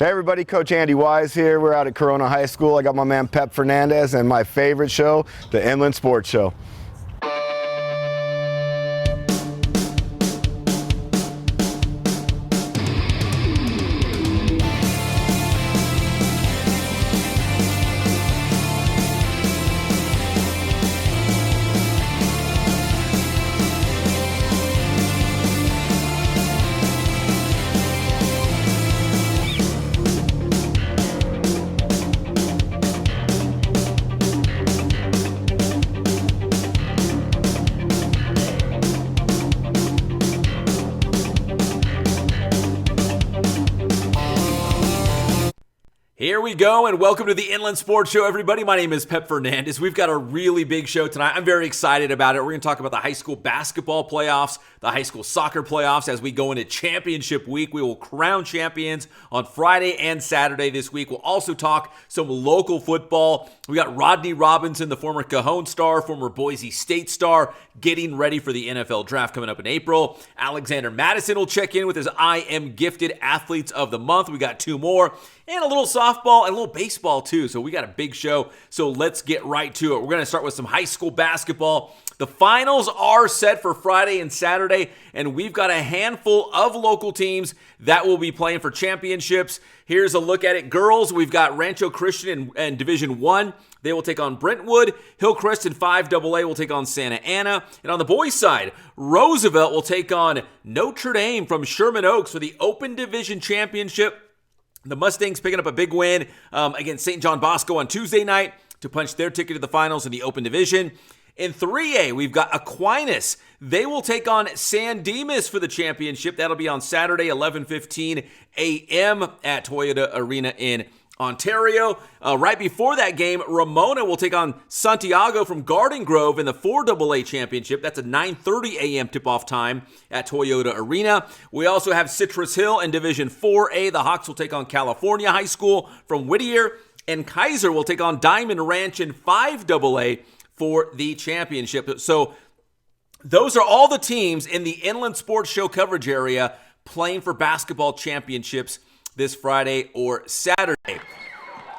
Hey everybody, Coach Andy Wise here. We're out at Corona High School. I got my man Pep Fernandez and my favorite show, the Inland Sports Show. Here we go, and welcome to the Inland Sports Show, everybody. My name is Pep Fernandez. We've got a really big show tonight. I'm very excited about it. We're going to talk about the high school basketball playoffs, the high school soccer playoffs. As we go into championship week, we will crown champions on Friday and Saturday this week. We'll also talk some local football. We got Rodney Robinson, the former Cajon star, former Boise State star, getting ready for the NFL draft coming up in April. Alexander Mattison will check in with his I Am Gifted Athletes of the Month. We got two more. And a little softball and a little baseball too. So we got a big show. So let's get right to it. We're going to start with some high school basketball. The finals are set for Friday and Saturday, and we've got a handful of local teams that will be playing for championships. Here's a look at it. Girls, we've got Rancho Christian in Division 1. They will take on Brentwood. Hillcrest in 5AA will take on Santa Ana. And on the boys' side, Roosevelt will take on Notre Dame from Sherman Oaks for the Open Division Championship. The Mustangs picking up a big win against St. John Bosco on Tuesday night to punch their ticket to the finals in the Open Division. In 3A, we've got Aquinas. They will take on San Dimas for the championship. That'll be on Saturday, 11:15 a.m. at Toyota Arena in Ontario. Right before that game, Ramona will take on Santiago from Garden Grove in the 4AA championship. That's a 9:30 a.m. tip-off time at Toyota Arena. We also have Citrus Hill in Division 4A. The Hawks will take on California High School from Whittier, and Kaiser will take on Diamond Ranch in 5AA for the championship. So those are all the teams in the Inland Sports Show coverage area playing for basketball championships this Friday or Saturday.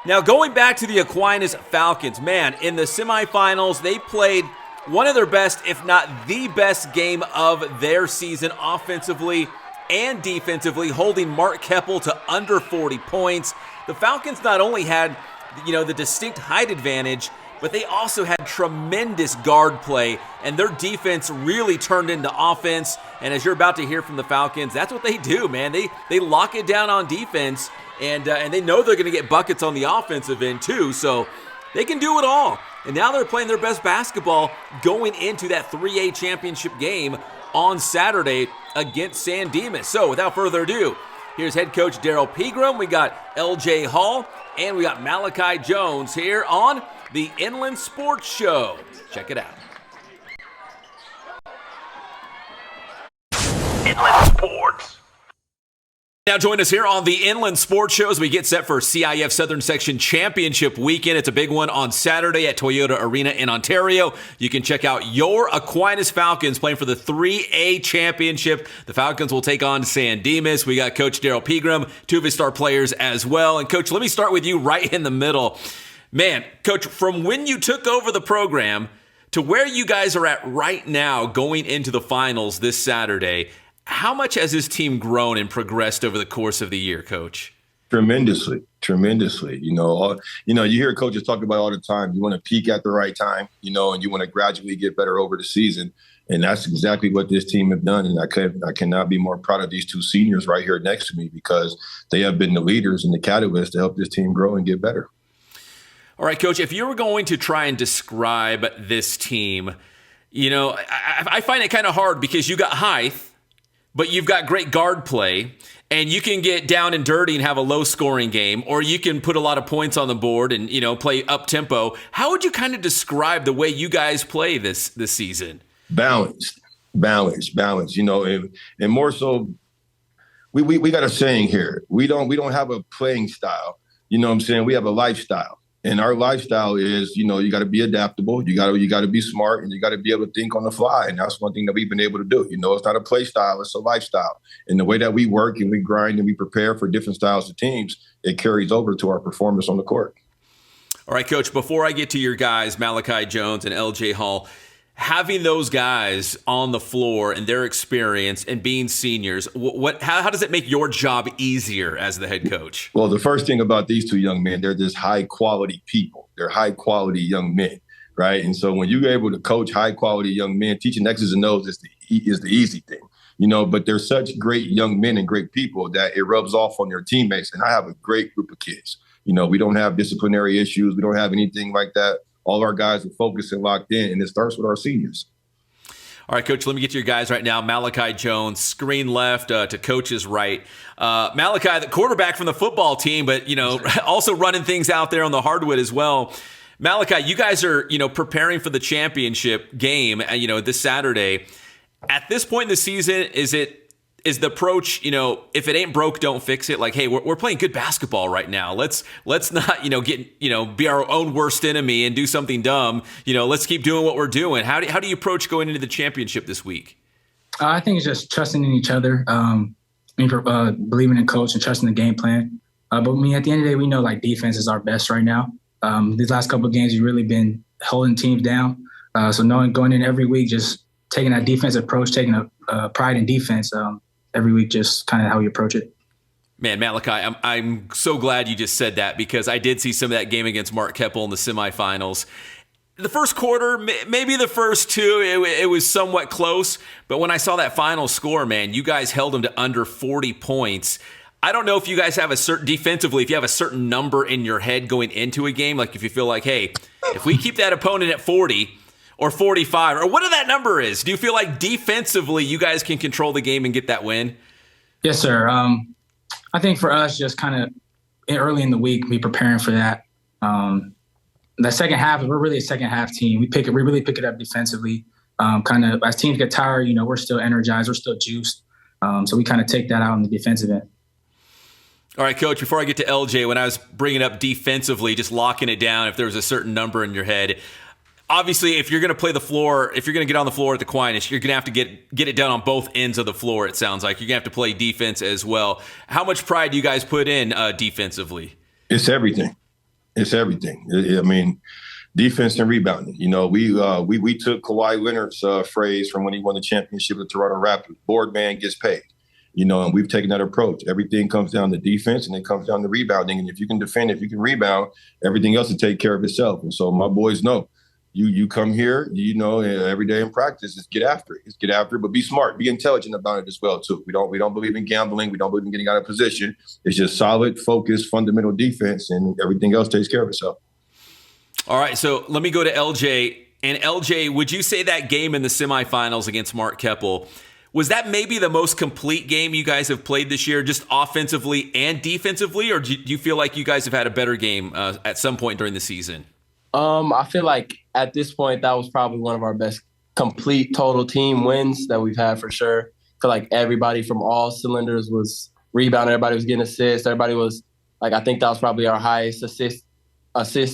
Now, going back to the Aquinas Falcons, man, in the semifinals, they played one of their best, if not the best game of their season offensively and defensively, holding Mark Keppel to under 40 points. The Falcons not only had, the distinct height advantage, but they also had tremendous guard play, and their defense really turned into offense. And as you're about to hear from the Falcons, that's what they do, man. They lock it down on defense, and they know they're going to get buckets on the offensive end too, so they can do it all. And now they're playing their best basketball going into that 3A championship game on Saturday against San Dimas. So without further ado, here's head coach Daryl Pegram. We got LJ Hall, and we got Malachi Jones here on the Inland Sports Show. Check it out. Inland Sports. Now join us here on the Inland Sports Show as we get set for CIF Southern Section Championship Weekend. It's a big one on Saturday at Toyota Arena in Ontario. You can check out your Aquinas Falcons playing for the 3A Championship. The Falcons will take on San Dimas. We got Coach Daryl Pegram, two of his star players as well. And Coach, let me start with you right in the middle. Man, Coach, from when you took over the program to where you guys are at right now going into the finals this Saturday, how much has this team grown and progressed over the course of the year, Coach? Tremendously. You hear coaches talk about all the time. You want to peak at the right time, and you want to gradually get better over the season. And that's exactly what this team have done. And I cannot be more proud of these two seniors right here next to me because they have been the leaders and the catalysts to help this team grow and get better. All right, Coach, if you were going to try and describe this team, I find it kind of hard because you got height, but you've got great guard play, and you can get down and dirty and have a low-scoring game, or you can put a lot of points on the board and, play up-tempo. How would you kind of describe the way you guys play this season? Balanced, and more so, we got a saying here. We don't have a playing style. You know what I'm saying? We have a lifestyle. And our lifestyle is, you got to be adaptable. You got to be smart, and you got to be able to think on the fly. And that's one thing that we've been able to do. It's not a play style, it's a lifestyle. And the way that we work and we grind and we prepare for different styles of teams, it carries over to our performance on the court. All right, Coach, before I get to your guys, Malachi Jones and LJ Hall, having those guys on the floor and their experience and being seniors, how does it make your job easier as the head coach? Well, the first thing about these two young men, they're just high-quality people. They're high-quality young men, right? And so when you're able to coach high-quality young men, teaching X's and O's is the easy thing, but they're such great young men and great people that it rubs off on their teammates. And I have a great group of kids. We don't have disciplinary issues. We don't have anything like that. All our guys are focused and locked in, and it starts with our seniors. All right, Coach, let me get to your guys right now. Malachi Jones, screen left to Coach's right. Malachi, the quarterback from the football team, but, also running things out there on the hardwood as well. Malachi, you guys are, preparing for the championship game, this Saturday. At this point in the season, is the approach, if it ain't broke, don't fix it? Like, hey, we're playing good basketball right now. Let's not, be our own worst enemy and do something dumb. Let's keep doing what we're doing. How do you approach going into the championship this week? I think it's just trusting in each other, believing in coach and trusting the game plan. But at the end of the day, we know defense is our best right now. These last couple of games, we've really been holding teams down. So going in every week, just taking that defensive approach, taking a pride in defense. Every week, just kind of how we approach it. Man, Malachi, I'm so glad you just said that, because I did see some of that game against Mark Keppel in the semifinals. The first quarter, maybe the first two, it was somewhat close. But when I saw that final score, man, you guys held them to under 40 points. I don't know if you guys have defensively, if you have a certain number in your head going into a game, like if you feel like, hey, if we keep that opponent at 40 or 45, or whatever that number is, do you feel like defensively you guys can control the game and get that win? Yes, sir. I think for us, just kind of early in the week, be preparing for that. The second half, we're really a second half team. We really pick it up defensively. Kind of as teams get tired, we're still energized, we're still juiced. So we kind of take that out on the defensive end. All right, Coach, before I get to LJ, when I was bringing up defensively, just locking it down, if there was a certain number in your head, obviously, if you're going to play the floor, if you're going to get on the floor at the Aquinas, you're going to have to get it done on both ends of the floor, it sounds like. You're going to have to play defense as well. How much pride do you guys put in defensively? It's everything. It's everything. Defense and rebounding. We took Kawhi Leonard's phrase from when he won the championship with the Toronto Raptors. Board man gets paid. And we've taken that approach. Everything comes down to defense, and it comes down to rebounding. And if you can defend, if you can rebound, everything else will take care of itself. And so my boys know. You come here, every day in practice, just get after it. Just get after it, but be smart, be intelligent about it as well, too. We don't believe in gambling. We don't believe in getting out of position. It's just solid, focused, fundamental defense, and everything else takes care of itself. All right, so let me go to LJ. And LJ, would you say that game in the semifinals against Mark Keppel, was that maybe the most complete game you guys have played this year, just offensively and defensively, or do you feel like you guys have had a better game at some point during the season? I feel like at this point, that was probably one of our best complete total team wins that we've had for sure. I feel like everybody from all cylinders was rebounding. Everybody was getting assists. Everybody was I think that was probably our highest assist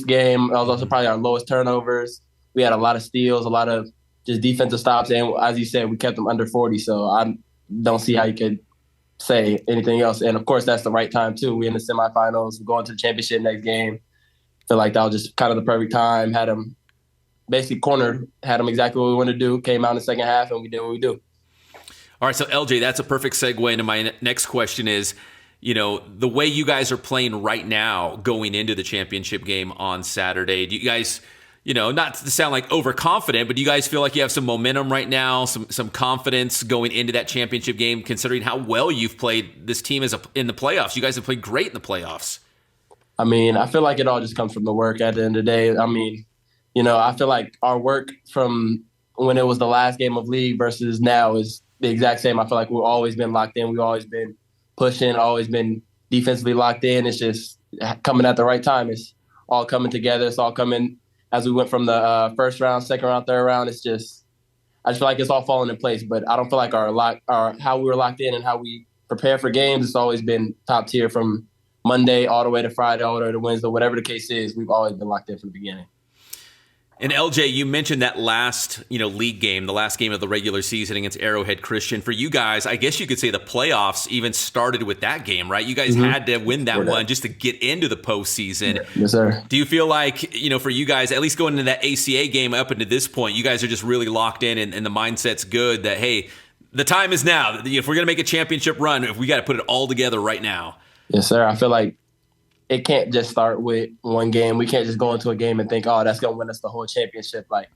game. That was also probably our lowest turnovers. We had a lot of steals, a lot of just defensive stops. And as you said, we kept them under 40. So I don't see how you could say anything else. And of course, that's the right time too. We're in the semifinals. We're going to the championship next game. Feel like that was just kind of the perfect time. Had them basically cornered, had them exactly what we wanted to do, came out in the second half, and we did what we do. All right, so LJ, that's a perfect segue into my next question is, the way you guys are playing right now going into the championship game on Saturday, do you guys, not to sound like overconfident, but do you guys feel like you have some momentum right now, some confidence going into that championship game, considering how well you've played this team in the playoffs? You guys have played great in the playoffs. I feel like it all just comes from the work at the end of the day. I feel like our work from when it was the last game of league versus now is the exact same. I feel like we've always been locked in. We've always been pushing, always been defensively locked in. It's just coming at the right time. It's all coming together. It's all coming as we went from the first round, second round, third round. I just feel like it's all falling in place. But I don't feel like our how we were locked in and how we prepare for games, it's always been top tier from Monday all the way to Friday, all the way to Wednesday, whatever the case is, we've always been locked in from the beginning. And LJ, you mentioned that last, league game, the last game of the regular season against Arrowhead Christian. For you guys, I guess you could say the playoffs even started with that game, right? You guys had to win that one just to get into the postseason. Yes, sir. Do you feel like, for you guys, at least going into that ACA game up into this point, you guys are just really locked in and the mindset's good that, hey, the time is now. If we're going to make a championship run, if we got to put it all together right now. Yes, sir. I feel like it can't just start with one game. We can't just go into a game and think, oh, that's going to win us the whole championship. Like,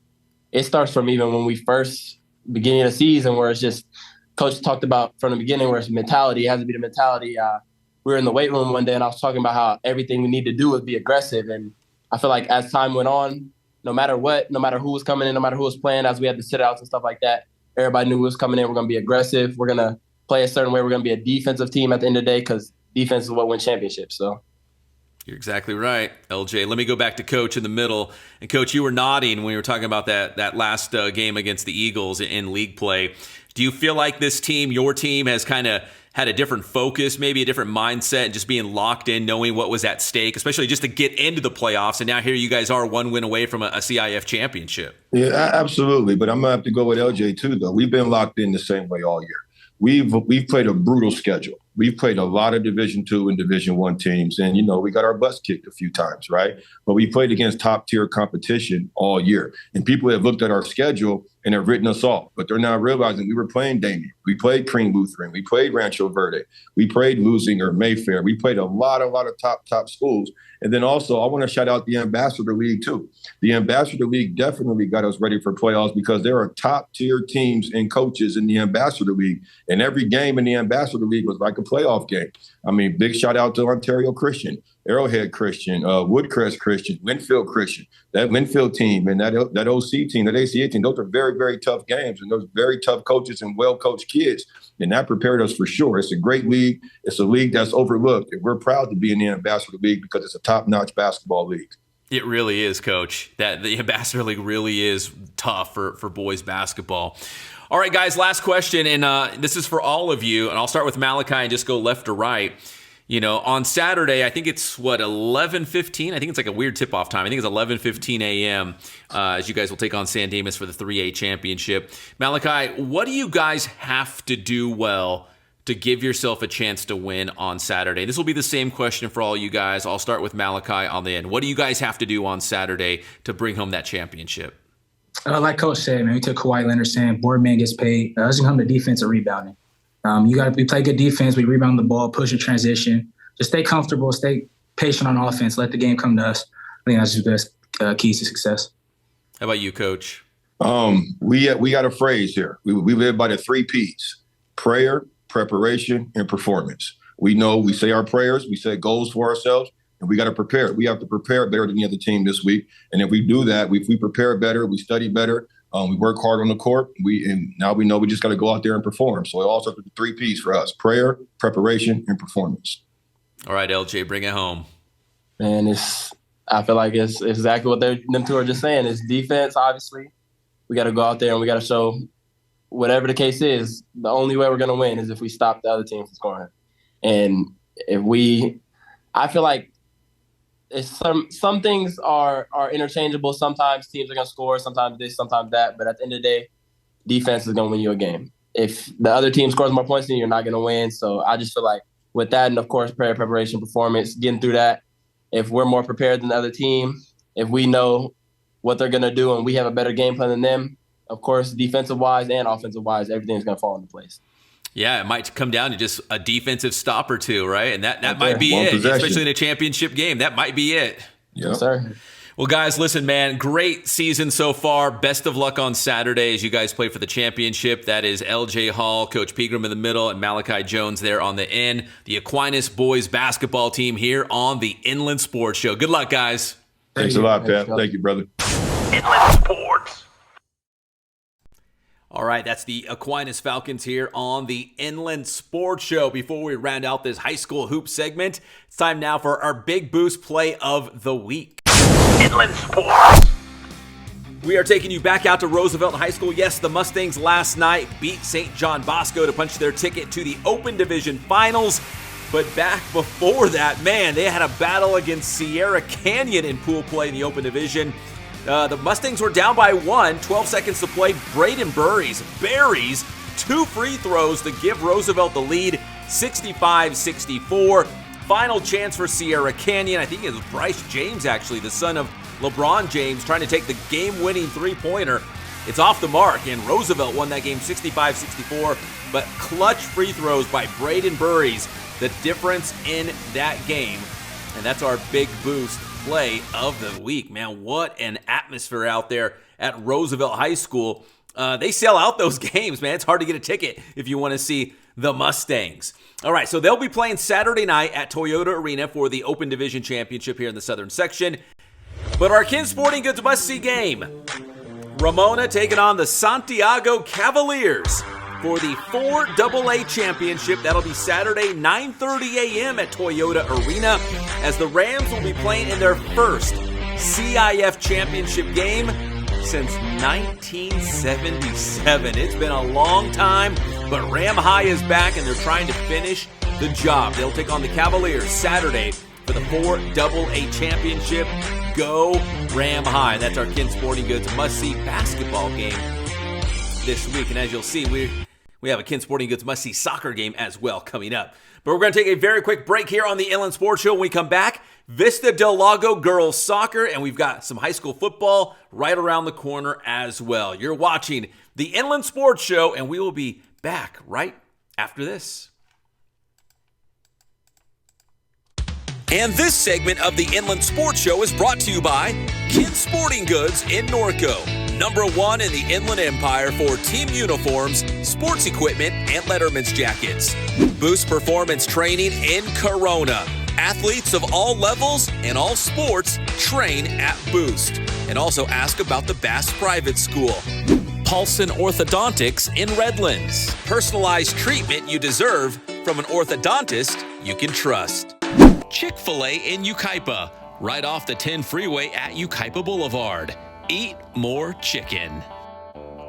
it starts from even when we first beginning of the season, where it's just coach talked about from the beginning where it's mentality. It has to be the mentality. We were in the weight room one day and I was talking about how everything we need to do is be aggressive. And I feel like as time went on, no matter what, no matter who was coming in, no matter who was playing, as we had the sit-outs and stuff like that, everybody knew who was coming in. We're going to be aggressive. We're going to play a certain way. We're going to be a defensive team at the end of the day because defense is what wins championships. So. You're exactly right, LJ. Let me go back to Coach in the middle. And Coach, you were nodding when we were talking about that last game against the Eagles in league play. Do you feel like this team, your team, has kind of had a different focus, maybe a different mindset, just being locked in, knowing what was at stake, especially just to get into the playoffs? And now here you guys are one win away from a CIF championship. Yeah, absolutely. But I'm going to have to go with LJ too, though. We've been locked in the same way all year. We've played a brutal schedule. We've played a lot of Division II and Division I teams, and we got our butts kicked a few times, right? But we played against top tier competition all year, and people have looked at our schedule and have written us off, but they're now realizing we were playing Damien, we played Cream Lutheran, we played Rancho Verde, we played Lusinger, Mayfair, we played a lot of top schools. And then also, I want to shout out the Ambassador League too. The Ambassador League definitely got us ready for playoffs because there are top tier teams and coaches in the Ambassador League. And every game in the Ambassador League was like a playoff game. I mean, big shout out to Ontario Christian, Arrowhead Christian, Woodcrest Christian, Winfield Christian, that Winfield team and that OC team, that ACA team. Those are very, very tough games and those very tough coaches and well-coached kids. And that prepared us for sure. It's a great league. It's a league that's overlooked. And we're proud to be in the Ambassador League because it's a top-notch basketball league. It really is, Coach. That the Ambassador League really is tough for boys basketball. All right, guys, last question, and this is for all of you, and I'll start with Malachi and just go left to right. On Saturday, I think it's, 11:15? I think it's like a weird tip-off time. I think it's 11:15 a.m. As you guys will take on San Dimas for the 3A championship. Malachi, what do you guys have to do well to give yourself a chance to win on Saturday? This will be the same question for all you guys. I'll start with Malachi on the end. What do you guys have to do on Saturday to bring home that championship? Like Coach said, man, we took Kawhi Leonard saying, board man gets paid. It's going to come to defense or rebounding. We play good defense. We rebound the ball, push in transition. Just stay comfortable, stay patient on offense. Let the game come to us. I think that's the best keys to success. How about you, Coach? We got a phrase here. We live by the 3 Ps: prayer, preparation, and performance. We say our prayers, we set goals for ourselves, and we got to prepare. We have to prepare better than the other team this week. And if we do that, if we prepare better, we study better, we work hard on the court, and now we know we just got to go out there and perform. So it all starts with the 3 Ps for us: prayer, preparation, and performance. All right, LJ, bring it home. Man, I feel like it's exactly what them two are just saying. It's defense, obviously. We got to go out there and we got to show whatever the case is, the only way we're going to win is if we stop the other team from scoring. And I feel like some things are interchangeable. Sometimes teams are going to score, sometimes this, sometimes that. But at the end of the day, defense is going to win you a game. If the other team scores more points than you, you're not going to win. So I just feel like with that, and of course, prayer, preparation, performance, getting through that, if we're more prepared than the other team, if we know what they're going to do and we have a better game plan than them, of course, defensive-wise and offensive-wise, everything's going to fall into place. Yeah, it might come down to just a defensive stop or two, right? And that might be it, especially in a championship game. That might be it. Yep. Yes, sir. Well, guys, listen, man, great season so far. Best of luck on Saturday as you guys play for the championship. That is LJ Hall, Coach Pegram in the middle, and Malachi Jones there on the end. The Aquinas boys basketball team here on the Inland Sports Show. Good luck, guys. Thanks a lot, Pat. Thank you, brother. Inland Sports. All right, that's the Aquinas Falcons here on the Inland Sports Show. Before we round out this high school hoop segment, it's time now for our Big Boost Play of the Week. Inland Sports. We are taking you back out to Roosevelt High School. Yes, the Mustangs last night beat St. John Bosco to punch their ticket to the Open Division Finals. But back before that, man, they had a battle against Sierra Canyon in pool play in the Open Division. The Mustangs were down by 1, 12 seconds to play. Braden buries 2 free throws to give Roosevelt the lead, 65-64. Final chance for Sierra Canyon. I think it was Bryce James, actually, the son of LeBron James, trying to take the game-winning three-pointer. It's off the mark, and Roosevelt won that game 65-64. But clutch free throws by Braden Burries, the difference in that game. And that's our big boost play of the week. Man, what an atmosphere out there at Roosevelt High School. They sell out those games, man. It's hard to get a ticket if you want to see the Mustangs. All right, so they'll be playing Saturday night at Toyota Arena for the Open Division Championship here in the Southern Section. But our Kin Sporting Goods must-see game, Ramona taking on the Santiago Cavaliers for the 4AA Championship. That'll be Saturday, 9:30 a.m. at Toyota Arena, as the Rams will be playing in their first CIF Championship game since 1977. It's been a long time, but Ram High is back, and they're trying to finish the job. They'll take on the Cavaliers Saturday for the 4AA Championship. Go Ram High. That's our Kin Sporting Goods must-see basketball game this week. And as you'll see, we have a Kin Sporting Goods must-see soccer game as well coming up. But we're going to take a very quick break here on the Inland Sports Show. When we come back, Vista del Lago girls soccer, and we've got some high school football right around the corner as well. You're watching the Inland Sports Show, and we will be back right after this. And this segment of the Inland Sports Show is brought to you by Kin Sporting Goods in Norco, #1 in the Inland Empire for team uniforms, sports equipment, and Letterman's jackets. Boost Performance Training in Corona. Athletes of all levels and all sports train at Boost. And also ask about the Bass Private School. Paulson Orthodontics in Redlands. Personalized treatment you deserve from an orthodontist you can trust. Chick-fil-A in Yucaipa, right off the 10 freeway at Yucaipa Boulevard. Eat more chicken.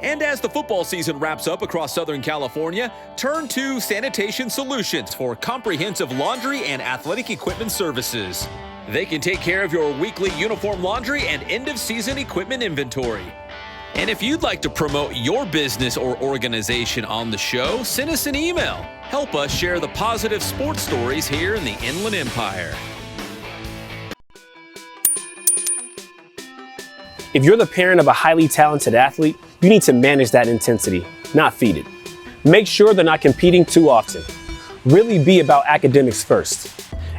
And as the football season wraps up across Southern California, turn to Sanitation Solutions for comprehensive laundry and athletic equipment services. They can take care of your weekly uniform laundry and end-of-season equipment inventory. And if you'd like to promote your business or organization on the show, send us an email. Help us share the positive sports stories here in the Inland Empire. If you're the parent of a highly talented athlete, you need to manage that intensity, not feed it. Make sure they're not competing too often. Really be about academics first.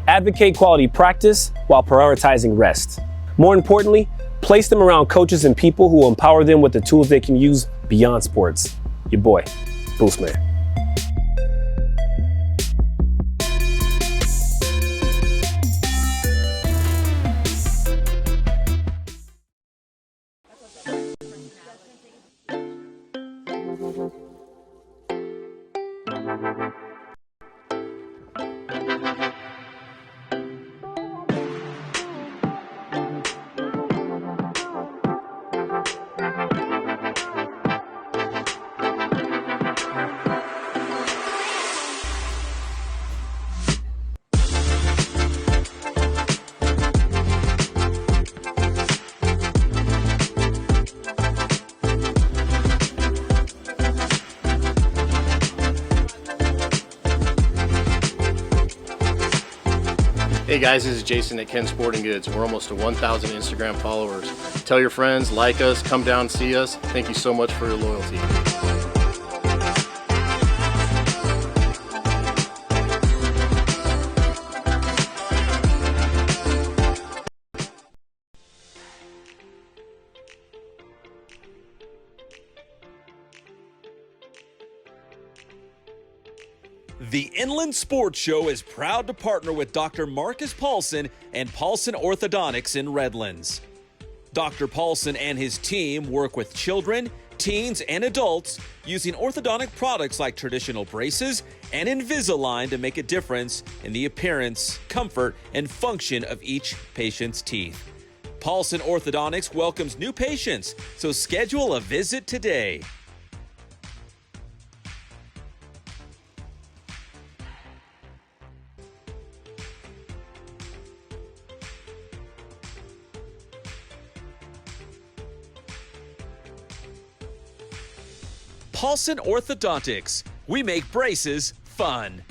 Advocate quality practice while prioritizing rest. More importantly, place them around coaches and people who will empower them with the tools they can use beyond sports. Your boy, Boostman. Hey guys, this is Jason at Kin Sporting Goods. We're almost to 1,000 Instagram followers. Tell your friends, like us, come down and see us. Thank you so much for your loyalty. The Inland Sports Show is proud to partner with Dr. Marcus Paulson and Paulson Orthodontics in Redlands. Dr. Paulson and his team work with children, teens, and adults using orthodontic products like traditional braces and Invisalign to make a difference in the appearance, comfort, and function of each patient's teeth. Paulson Orthodontics welcomes new patients, so schedule a visit today. Paulson Orthodontics. We make braces fun.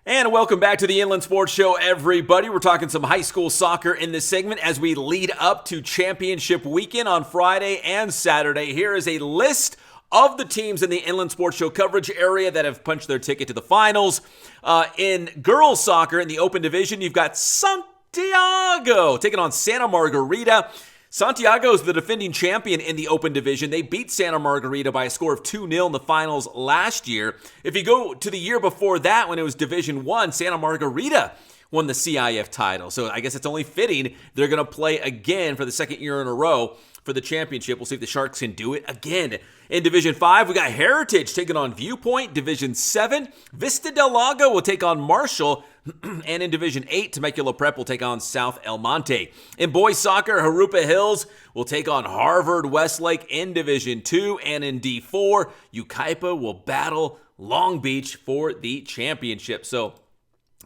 And welcome back to the Inland Sports Show, everybody. We're talking some high school soccer in this segment as we lead up to championship weekend on Friday and Saturday. Here is a list of the teams in the Inland Sports Show coverage area that have punched their ticket to the finals. In girls soccer, in the Open Division, you've got Santiago taking on Santa Margarita. Santiago is the defending champion in the Open Division. They beat Santa Margarita by a score of 2-0 in the finals last year. If you go to the year before that, when it was Division 1, Santa Margarita won the CIF title. So I guess it's only fitting they're going to play again for the second year in a row for the championship. We'll see if the Sharks can do it again. In Division 5, we got Heritage taking on Viewpoint. Division 7, Vista del Lago will take on Marshall. And in Division 8, Temecula Prep will take on South El Monte. In boys soccer, Jurupa Hills will take on Harvard Westlake in Division 2. And in D4, Yucaipa will battle Long Beach for the championship. So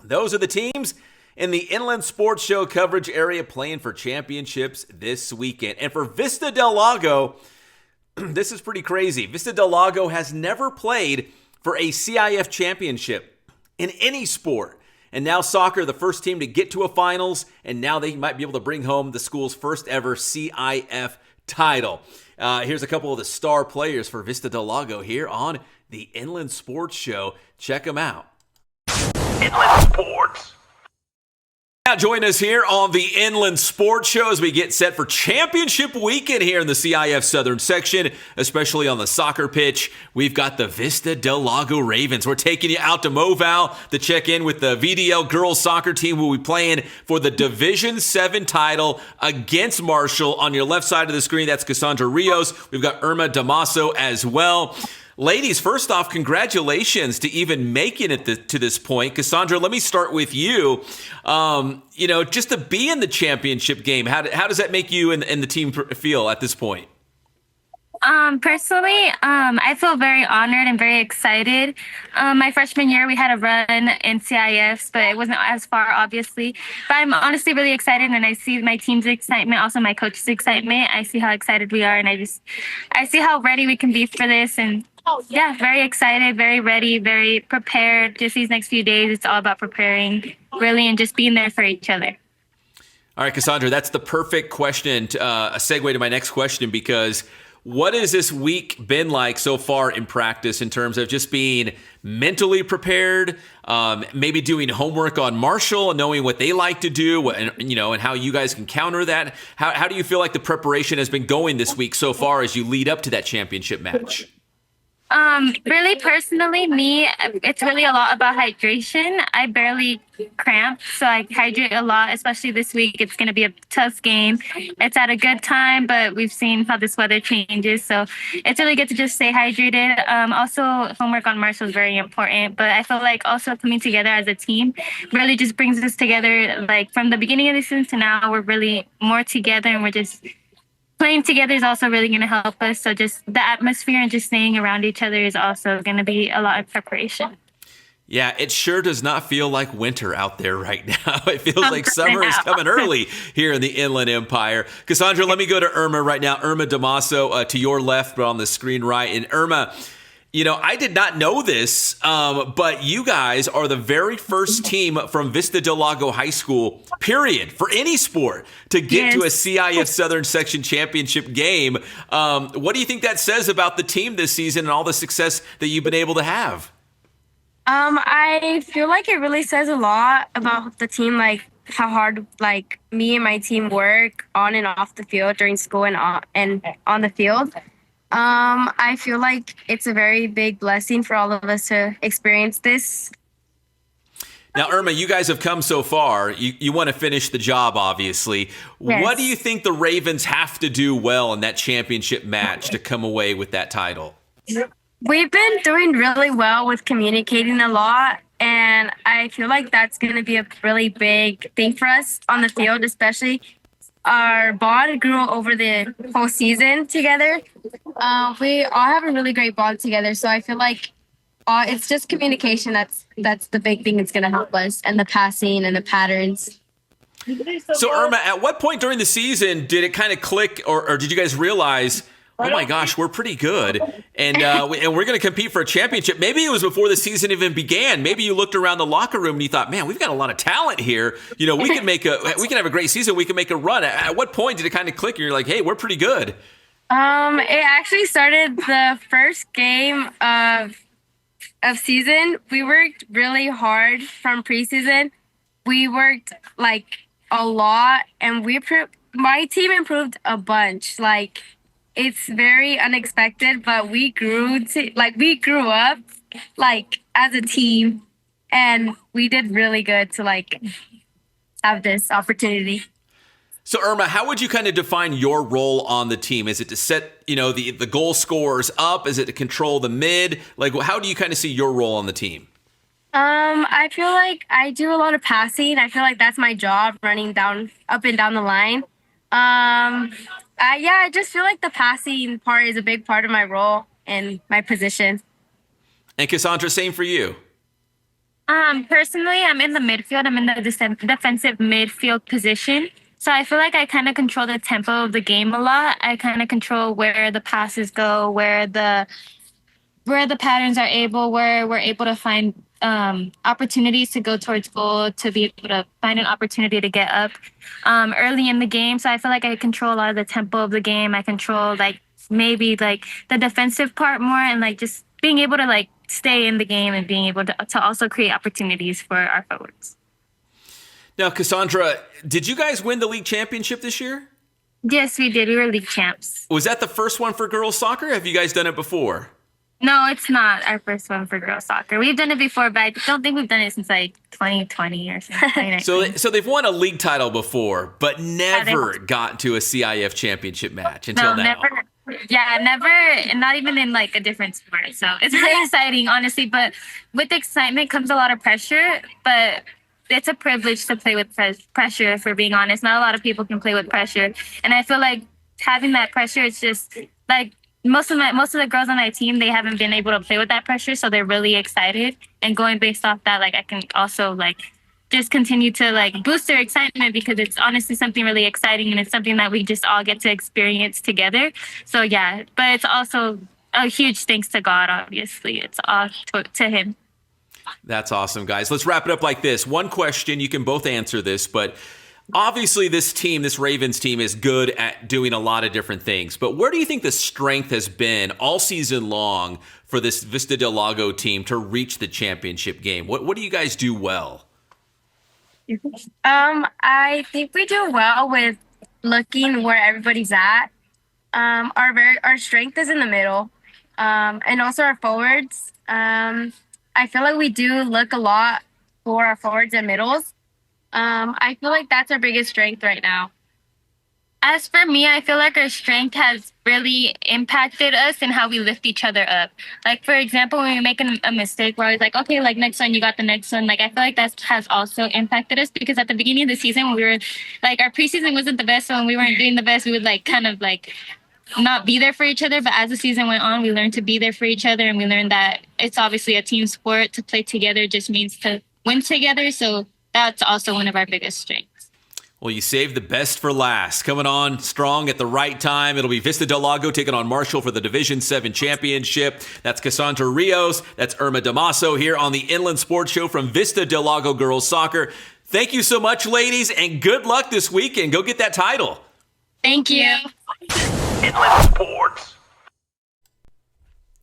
those are the teams in the Inland Sports Show coverage area playing for championships this weekend. And for Vista del Lago, this is pretty crazy. Vista del Lago has never played for a CIF championship in any sport. And now soccer, the first team to get to a finals, and now they might be able to bring home the school's first ever CIF title. Here's a couple of the star players for Vista del Lago here on the Inland Sports Show. Check them out. Inland Sports. Now join us here on the Inland Sports Show as we get set for championship weekend here in the CIF Southern section, especially on the soccer pitch. We've got the Vista del Lago Ravens. We're taking you out to Moval to check in with the VDL girls soccer team who will be playing for the Division 7 title against Marshall. On your left side of the screen, that's Kassandra Rios. We've got Irma Damasso as well. Ladies, first off, congratulations to even making it to this point. Kassandra, let me start with you. Just to be in the championship game, how does that make you and the team feel at this point? Personally, I feel very honored and very excited. My freshman year, we had a run in CIFs, but it wasn't as far, obviously. But I'm honestly really excited, and I see my team's excitement, also my coach's excitement. I see how excited we are, and I see how ready we can be for this. And yeah, very excited, very ready, very prepared. Just these next few days, it's all about preparing, really, and just being there for each other. All right, Kassandra, that's the perfect question, a segue to my next question, because what has this week been like so far in practice in terms of just being mentally prepared, maybe doing homework on Marshall and knowing what they like to do, and how you guys can counter that? How do you feel like the preparation has been going this week so far as you lead up to that championship match? Really personally, me, it's really a lot about hydration. I barely cramp, so I hydrate a lot, especially this week. It's going to be a tough game. It's at a good time, but we've seen how this weather changes, so it's really good to just stay hydrated. Also, homework on Marshall is very important, but I feel like also coming together as a team really just brings us together. Like from the beginning of the season to now, we're really more together, and we're just playing together is also really going to help us. So just the atmosphere and just staying around each other is also going to be a lot of preparation. Yeah, it sure does not feel like winter out there right now. It feels like summer is coming early here in the Inland Empire. Kassandra, let me go to Irma right now. Irma Damasso to your left, but on the screen right. And Irma, I did not know this, but you guys are the very first team from Vista del Lago High School, period, for any sport, to get to a CIF Southern Section Championship game. What do you think that says about the team this season and all the success that you've been able to have? I feel like it really says a lot about the team, like how hard me and my team work on and off the field during school and on the field. I feel like it's a very big blessing for all of us to experience this. Now, Irma, you guys have come so far. You want to finish the job, obviously. Yes. What do you think the Ravens have to do well in that championship match to come away with that title? We've been doing really well with communicating a lot, and I feel like that's going to be a really big thing for us on the field, especially. Our bond grew over the whole season together. We all have a really great bond together, so I feel like it's just communication that's the big thing that's going to help us, and the passing and the patterns. So Irma, at what point during the season did it kind of click, or did you guys realize, oh my gosh, we're pretty good, and we're going to compete for a championship? Maybe it was before the season even began. Maybe you looked around the locker room and you thought, man, we've got a lot of talent here. You know, we can have a great season. We can make a run. At what point did it kind of click? And you're like, hey, we're pretty good. It actually started the first game of season. We worked really hard from preseason. We worked like a lot, and my team improved a bunch. Like, it's very unexpected, but we grew up like as a team, and we did really good to like have this opportunity. So Irma, how would you kind of define your role on the team? Is it to set, the goal scorers up? Is it to control the mid? Like, how do you kind of see your role on the team? I feel like I do a lot of passing. I feel like that's my job, running up and down the line. I just feel like the passing part is a big part of my role and my position. And Kassandra, same for you. Personally, I'm in the midfield. I'm in the defensive midfield position. So I feel like I kind of control the tempo of the game a lot. I kind of control where the passes go, where the patterns are where we're able to find opportunities to go towards goal, to be able to find an opportunity to get up early in the game. So I feel like I control a lot of the tempo of the game. I control maybe the defensive part more, and just being able to stay in the game and being able to also create opportunities for our forwards. Now, Kassandra, did you guys win the league championship this year? Yes, we did. We were league champs. Was that the first one for girls soccer? Have you guys done it before? No, it's not our first one for girls soccer. We've done it before, but I don't think we've done it since 2020 or something. So they've won a league title before, but never got to a CIF championship match until now. Never. Yeah, never, not even in a different sport. So it's really exciting, honestly. But with excitement comes a lot of pressure. But it's a privilege to play with pressure, if we're being honest. Not a lot of people can play with pressure, and I feel like having that pressure, it's just most of the girls on my team, they haven't been able to play with that pressure, so they're really excited. And going based off that, I can also just continue to boost their excitement, because it's honestly something really exciting, and it's something that we just all get to experience together. So yeah, but it's also a huge thanks to God, obviously. It's all to him. That's awesome, guys. Let's wrap it up like this. One question, you can both answer this, but obviously this Ravens team is good at doing a lot of different things. But where do you think the strength has been all season long for this Vista del Lago team to reach the championship game? What do you guys do well? I think we do well with looking where everybody's at. Our strength is in the middle, and also our forwards. I feel like we do look a lot for our forwards and middles. I feel like that's our biggest strength right now. As for me, I feel like our strength has really impacted us in how we lift each other up. For example, when we make a mistake, we're always okay, next one, you got the next one. I feel like that has also impacted us, because at the beginning of the season, when we were, our preseason wasn't the best, so when we weren't doing the best, we would not be there for each other. But as the season went on, we learned to be there for each other, and we learned that it's obviously a team sport. To play together just means to win together. So that's also one of our biggest strengths. Well, you saved the best for last. Coming on strong at the right time, it'll be Vista del Lago taking on Marshall for the Division 7 championship. That's Kassandra Rios. That's Irma Damasso here on the Inland Sports Show from Vista del Lago Girls Soccer. Thank you so much, ladies, and good luck this weekend. Go get that title. Thank you. Inland Sports.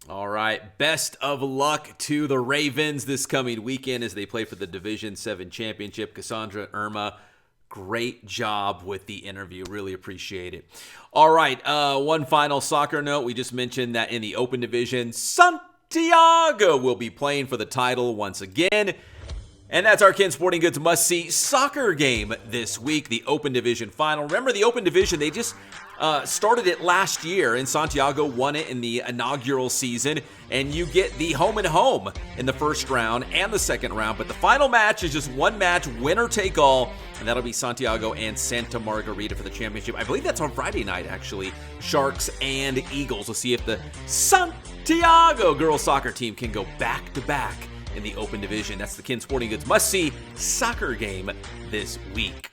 All right, best of luck to the Ravens this coming weekend as they play for the Division 7 championship. Kassandra, Irma, great job with the interview. Really appreciate it. All right, one final soccer note. We just mentioned that in the Open Division, Santiago will be playing for the title once again. And that's our Ken Sporting Goods must-see soccer game this week, the Open Division final. Remember, the Open Division, they just started it last year, and Santiago won it in the inaugural season, and you get the home and home in the first round and the second round. But the final match is just one match, winner take all, and that'll be Santiago and Santa Margarita for the championship. I believe that's on Friday night, actually. Sharks and Eagles. We'll see if the Santiago girls soccer team can go back-to-back in the Open Division. That's the Ken Sporting Goods must-see soccer game this week.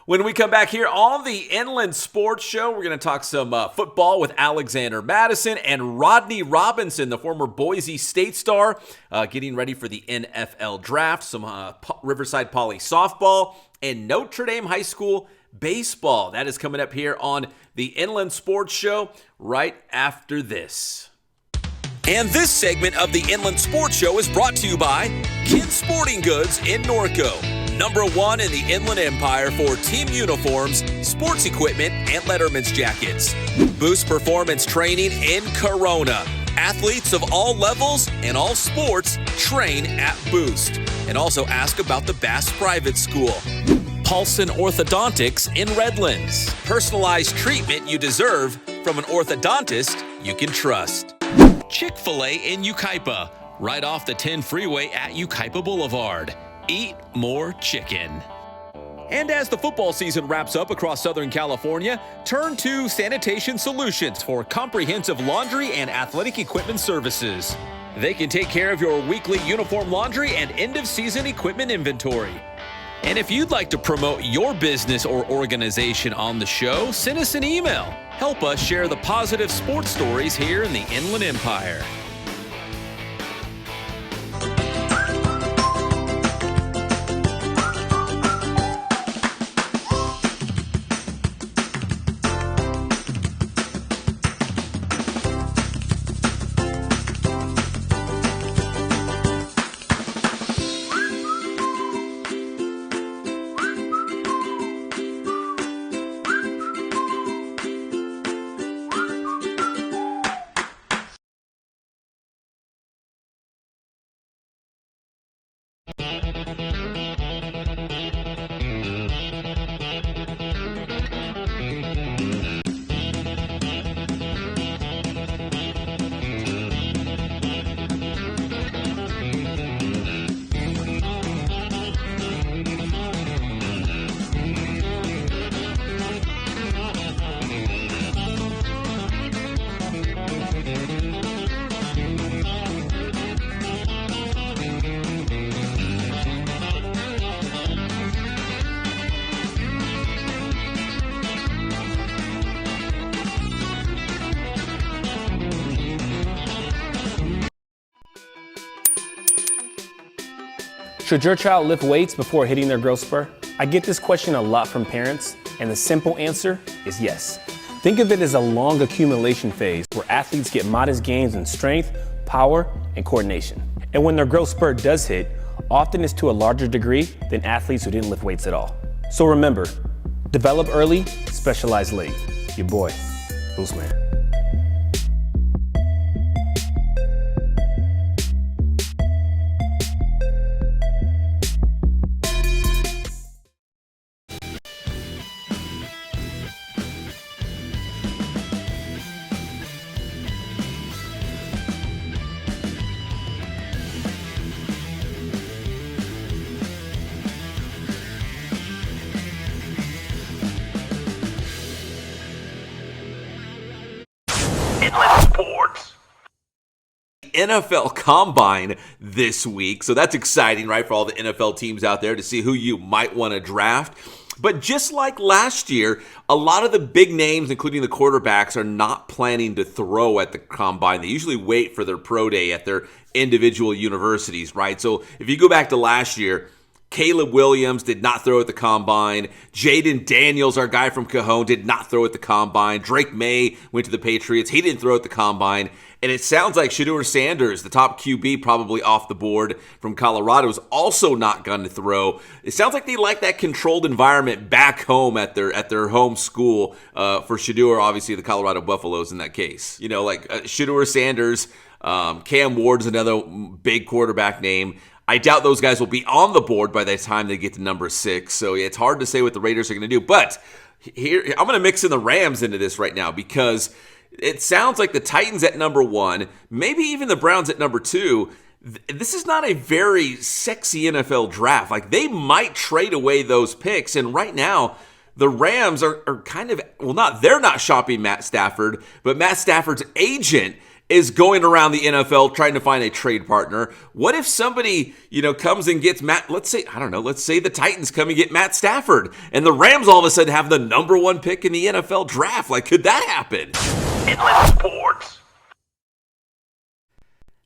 When we come back here on the Inland Sports Show, we're going to talk some football with Alexander Mattison and Rodney Robinson, the former Boise State star, getting ready for the NFL draft, some Riverside Poly softball, and Notre Dame High School baseball. That is coming up here on the Inland Sports Show right after this. And this segment of the Inland Sports Show is brought to you by Ken Sporting Goods in Norco. #1 in the Inland Empire for team uniforms, sports equipment, and Letterman's jackets. Boost Performance Training in Corona. Athletes of all levels and all sports train at Boost. And also ask about the Bass Private School. Paulson Orthodontics in Redlands. Personalized treatment you deserve from an orthodontist you can trust. Chick-fil-A in Yucaipa, right off the 10 freeway at Yucaipa Boulevard. Eat more chicken. And as the football season wraps up across Southern California, turn to Sanitation Solutions for comprehensive laundry and athletic equipment services. They can take care of your weekly uniform laundry and end-of-season equipment inventory. And if you'd like to promote your business or organization on the show, send us an email. Help us share the positive sports stories here in the Inland Empire. Should your child lift weights before hitting their growth spur? I get this question a lot from parents, and the simple answer is yes. Think of it as a long accumulation phase where athletes get modest gains in strength, power, and coordination. And when their growth spurt does hit, often it's to a larger degree than athletes who didn't lift weights at all. So remember, develop early, specialize late. Your boy, Boostman. NFL Combine this week. So that's exciting, right, for all the NFL teams out there to see who you might want to draft. But just like last year, a lot of the big names, including the quarterbacks, are not planning to throw at the Combine. They usually wait for their pro day at their individual universities, right? So if you go back to last year, Caleb Williams did not throw at the Combine. Jaden Daniels, our guy from Cajon, did not throw at the Combine. Drake May went to the Patriots. He didn't throw at the Combine. And it sounds like Shedeur Sanders, the top QB, probably off the board from Colorado, is also not going to throw. It sounds like they like that controlled environment back home at their home school for Shedeur, obviously the Colorado Buffaloes in that case. You know, like Shedeur Sanders, Cam Ward's another big quarterback name. I doubt those guys will be on the board by the time they get to number 6. So it's hard to say what the Raiders are going to do. But here, I'm going to mix in the Rams into this right now because it sounds like the Titans at number 1, maybe even the Browns at number 2. This is not a very sexy NFL draft. Like, they might trade away those picks. And right now, the Rams are kind of, they're not shopping Matt Stafford, but Matt Stafford's agent is going around the NFL trying to find a trade partner. What if somebody, comes and gets Matt, let's say the Titans come and get Matt Stafford and the Rams all of a sudden have the number 1 pick in the NFL draft? Like, could that happen? Inland Sports.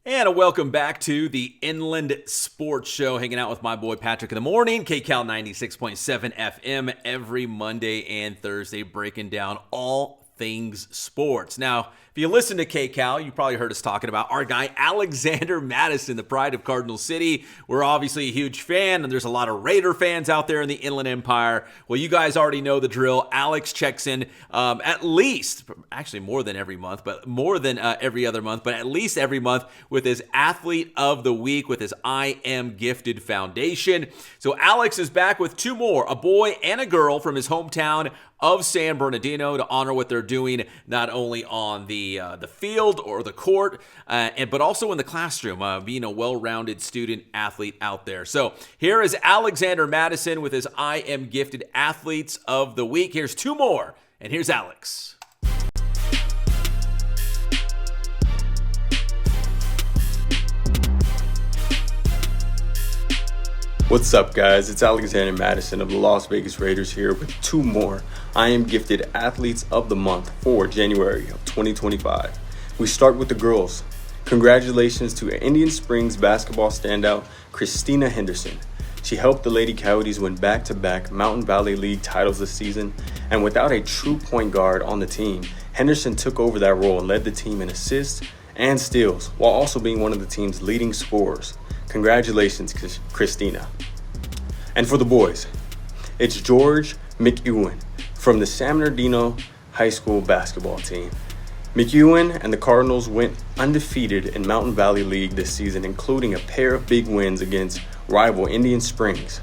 And welcome back to the Inland Sports Show, hanging out with my boy Patrick in the morning, KCal 96.7 FM every Monday and Thursday, breaking down all things sports. Now, if you listen to KCal, you probably heard us talking about our guy Alexander Mattison, the pride of Cardinal City. We're obviously a huge fan, and there's a lot of Raider fans out there in the Inland Empire. Well, you guys already know the drill. Alex checks in at least, actually more than every month, but more than every other month, but at least every month with his Athlete of the Week with his I Am Gifted Foundation. So Alex is back with 2 more, a boy and a girl from his hometown of San Bernardino, to honor what they're doing not only on the field or the court, but also in the classroom, being a well-rounded student athlete out there. So here is Alexander Mattison with his I Am Gifted Athletes of the Week. Here's 2 more, and here's Alex. What's up, guys? It's Alexander Mattison of the Las Vegas Raiders here with 2 more I Am Gifted Athletes of the Month for January of 2025. We start with the girls. Congratulations to Indian Springs basketball standout Christina Henderson. She helped the Lady Coyotes win back-to-back Mountain Valley League titles this season, and without a true point guard on the team, Henderson took over that role and led the team in assists and steals, while also being one of the team's leading scorers. Congratulations, Christina. And for the boys, it's George McEwen from the San Bernardino High School basketball team. McEwen and the Cardinals went undefeated in Mountain Valley League this season, including a pair of big wins against rival Indian Springs.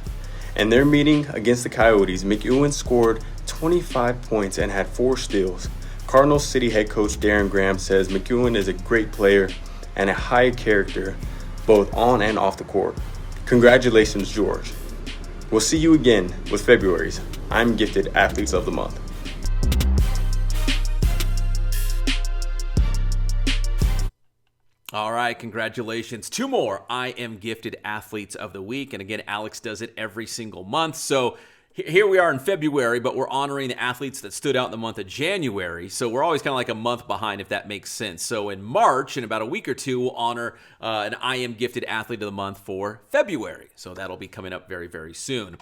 In their meeting against the Coyotes, McEwen scored 25 points and had 4 steals. Cardinals City head coach Darren Graham says McEwen is a great player and a high character, both on and off the court. Congratulations, George. We'll see you again with February's I'm Gifted Athletes of the Month. All right, congratulations. 2 more I Am Gifted Athletes of the Week. And again, Alex does it every single month. So here we are in February, but we're honoring the athletes that stood out in the month of January. So we're always kind of like a month behind, if that makes sense. So in March, in about a week or 2, we'll honor an I Am Gifted Athlete of the Month for February. So that'll be coming up very, very soon.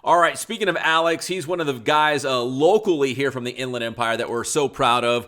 All right, speaking of Alex, he's one of the guys locally here from the Inland Empire that we're so proud of.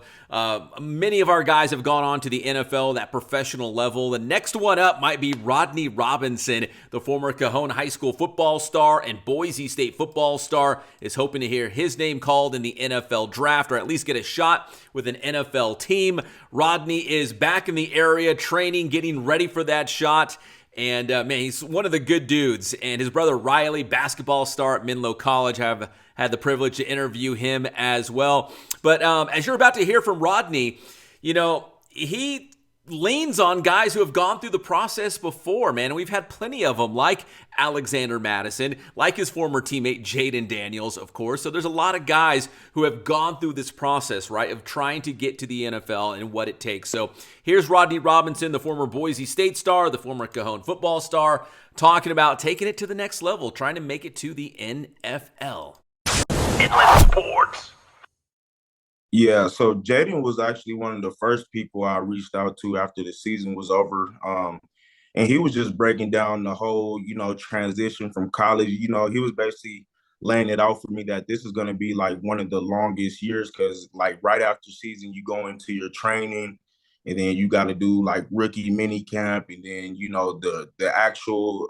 Many of our guys have gone on to the NFL, that professional level. The next one up might be Rodney Robinson, the former Cajon High School football star and Boise State football star, is hoping to hear his name called in the NFL draft, or at least get a shot with an NFL team. Rodney is back in the area, training, getting ready for that shot. And, man, he's one of the good dudes. And his brother Riley, basketball star at Menlo College, have had the privilege to interview him as well. But as you're about to hear from Rodney, he leans on guys who have gone through the process before, man. And we've had plenty of them, like Alexander Mattison, like his former teammate Jaden Daniels, of course. So there's a lot of guys who have gone through this process, right, of trying to get to the NFL and what it takes. So here's Rodney Robinson, the former Boise State star, the former Cajon football star, talking about taking it to the next level, trying to make it to the NFL. Inland Sports. Yeah, so Jaden was actually one of the first people I reached out to after the season was over. And he was just breaking down the whole, transition from college. He was basically laying it out for me that this is going to be like one of the longest years because like right after season, you go into your training and then you got to do like rookie mini camp and then, the actual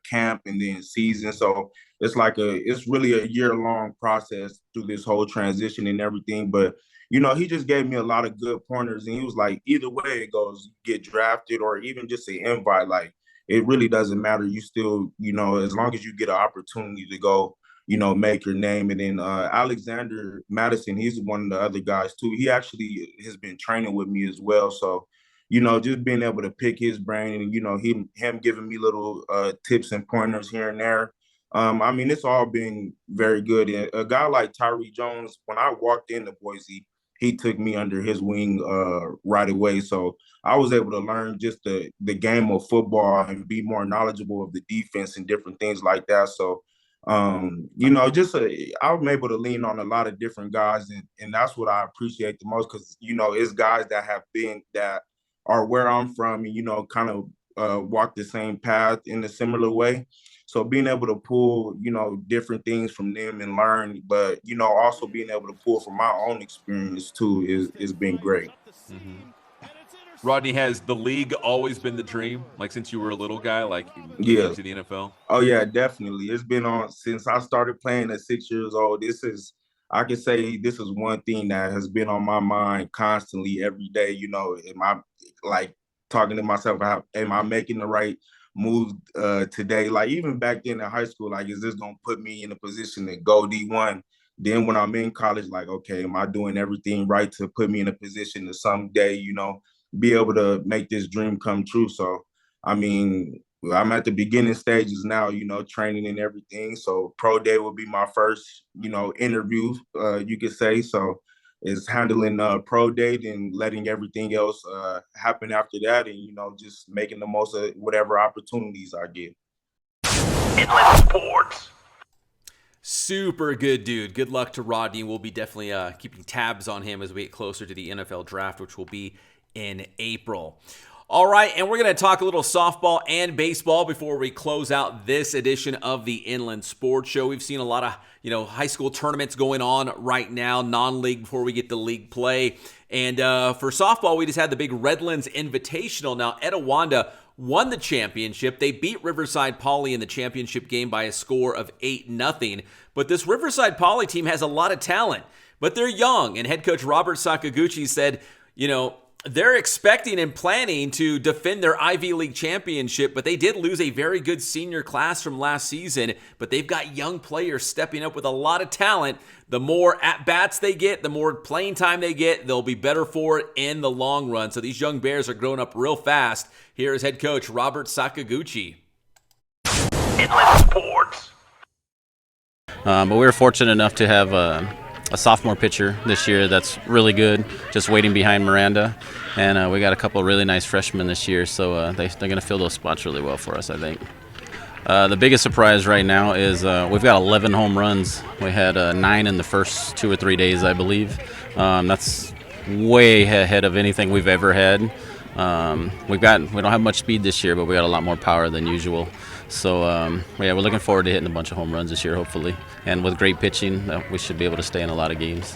camp and then season. So it's really a year-long process through this whole transition and everything. But, he just gave me a lot of good pointers. And he was like, either way it goes, get drafted or even just an invite. Like, it really doesn't matter. You still, as long as you get an opportunity to go, make your name. And then Alexander Mattison, he's one of the other guys too. He actually has been training with me as well. So, just being able to pick his brain and, him giving me little tips and pointers here and there. It's all been very good. And a guy like Tyree Jones, when I walked into Boise, he took me under his wing right away. So I was able to learn just the game of football and be more knowledgeable of the defense and different things like that. So, I'm able to lean on a lot of different guys. And that's what I appreciate the most because, it's guys that are where I'm from and, kind of walk the same path in a similar way. So being able to pull, different things from them and learn, but, also being able to pull from my own experience too is been great. Mm-hmm. Rodney, has the league always been the dream? Like since you were a little guy, like yeah, to the NFL? Oh yeah, definitely. It's been on since I started playing at 6 years old. I can say this is one thing that has been on my mind constantly every day. Am I like talking to myself, am I making the right move today? Like even back then in high school, like, is this gonna put me in a position to go D1? Then when I'm in college, like, okay, am I doing everything right to put me in a position to someday, be able to make this dream come true? So, I'm at the beginning stages now, training and everything. So pro day will be my first, interview, you could say. So it's handling pro day and letting everything else happen after that and, just making the most of whatever opportunities I get. Inland Sports. Super good dude. Good luck to Rodney. We'll be definitely keeping tabs on him as we get closer to the NFL draft, which will be in April. All right, and we're going to talk a little softball and baseball before we close out this edition of the Inland Sports Show. We've seen a lot of, high school tournaments going on right now, non-league before we get to league play. And for softball, we just had the big Redlands Invitational. Now, Etiwanda won the championship. They beat Riverside Poly in the championship game by a score of 8-0. But this Riverside Poly team has a lot of talent, but they're young. And head coach Robert Sakaguchi said, they're expecting and planning to defend their Ivy League championship, but they did lose a very good senior class from last season. But they've got young players stepping up with a lot of talent. The more at-bats they get, the more playing time they get, they'll be better for it in the long run. So these young Bears are growing up real fast. Here is head coach Robert Sakaguchi. Inland Sports. But we were fortunate enough to have a sophomore pitcher this year that's really good, just waiting behind Miranda. And we got a couple of really nice freshmen this year, so they're going to fill those spots really well for us, I think. The biggest surprise right now is we've got 11 home runs. We had 9 in the first 2 or 3 days, I believe. That's way ahead of anything we've ever had. We don't have much speed this year, but we got a lot more power than usual. So, we're looking forward to hitting a bunch of home runs this year, hopefully. And with great pitching, we should be able to stay in a lot of games.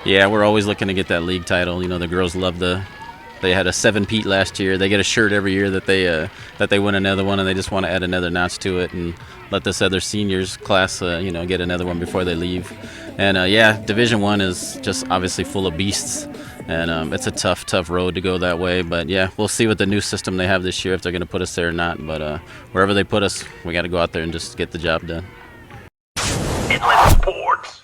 Yeah, we're always looking to get that league title. The girls love they had a 7-peat last year. They get a shirt every year that they win another one, and they just want to add another notch to it and let this other seniors class, get another one before they leave. And, Division I is just obviously full of beasts. And it's a tough road to go that way. But, we'll see what the new system they have this year, if they're going to put us there or not. But wherever they put us, we got to go out there and just get the job done. Inland Sports.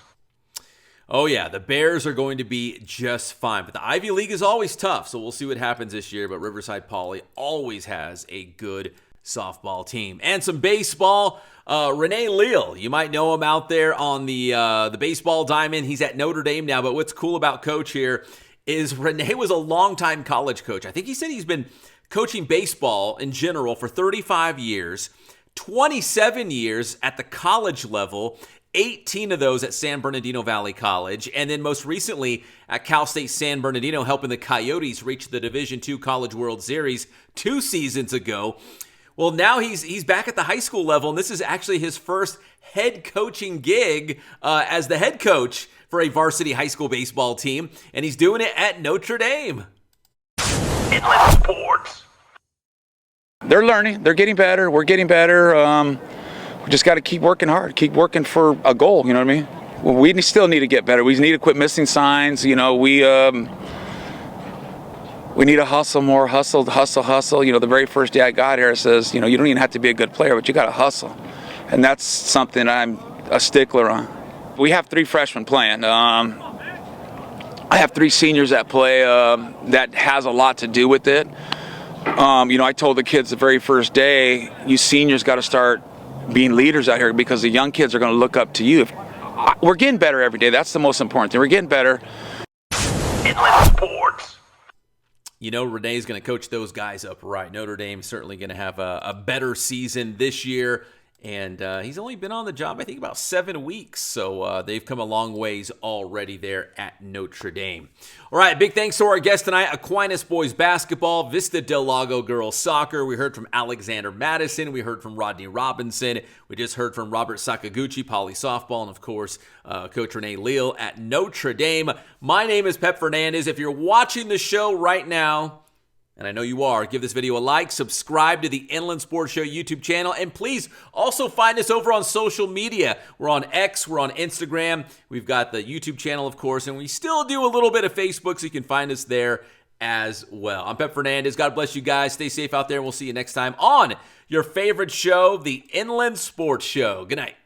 Oh, yeah, the Bears are going to be just fine. But the Ivy League is always tough, so we'll see what happens this year. But Riverside Poly always has a good softball team. And some baseball. Rene Leal, you might know him out there on the baseball diamond. He's at Notre Dame now. But what's cool about Coach here is Rene was a longtime college coach. I think he said he's been coaching baseball in general for 35 years, 27 years at the college level, 18 of those at San Bernardino Valley College, and then most recently at Cal State San Bernardino, helping the Coyotes reach the Division II College World Series 2 seasons ago. Well, now he's back at the high school level, and this is actually his first head coaching gig as the head coach for a varsity high school baseball team, and he's doing it at Notre Dame. Inland Sports. They're learning. They're getting better. We're getting better. We just got to keep working hard, keep working for a goal, you know what I mean? Well, we still need to get better. We need to quit missing signs. We we need to hustle more, hustle. The very first day I got here, it says, you don't even have to be a good player, but you got to hustle. And that's something I'm a stickler on. We have 3 freshmen playing. I have 3 seniors that play. That has a lot to do with it. I told the kids the very first day, you seniors got to start being leaders out here because the young kids are going to look up to you. We're getting better every day. That's the most important thing. We're getting better. Inland Sports. Rene's going to coach those guys up right. Notre Dame's certainly going to have a better season this year. And he's only been on the job, I think, about 7 weeks. So they've come a long ways already there at Notre Dame. All right, big thanks to our guest tonight, Aquinas boys basketball, Vista del Lago girls soccer. We heard from Alexander Mattison. We heard from Rodney Robinson. We just heard from Robert Sakaguchi, Poly softball. And, of course, Coach Rene Leal at Notre Dame. My name is Pep Fernandez. If you're watching the show right now, and I know you are, give this video a like, subscribe to the Inland Sports Show YouTube channel, and please also find us over on social media. We're on X, we're on Instagram, we've got the YouTube channel, of course, and we still do a little bit of Facebook, so you can find us there as well. I'm Pep Fernandez. God bless you guys. Stay safe out there, and we'll see you next time on your favorite show, the Inland Sports Show. Good night.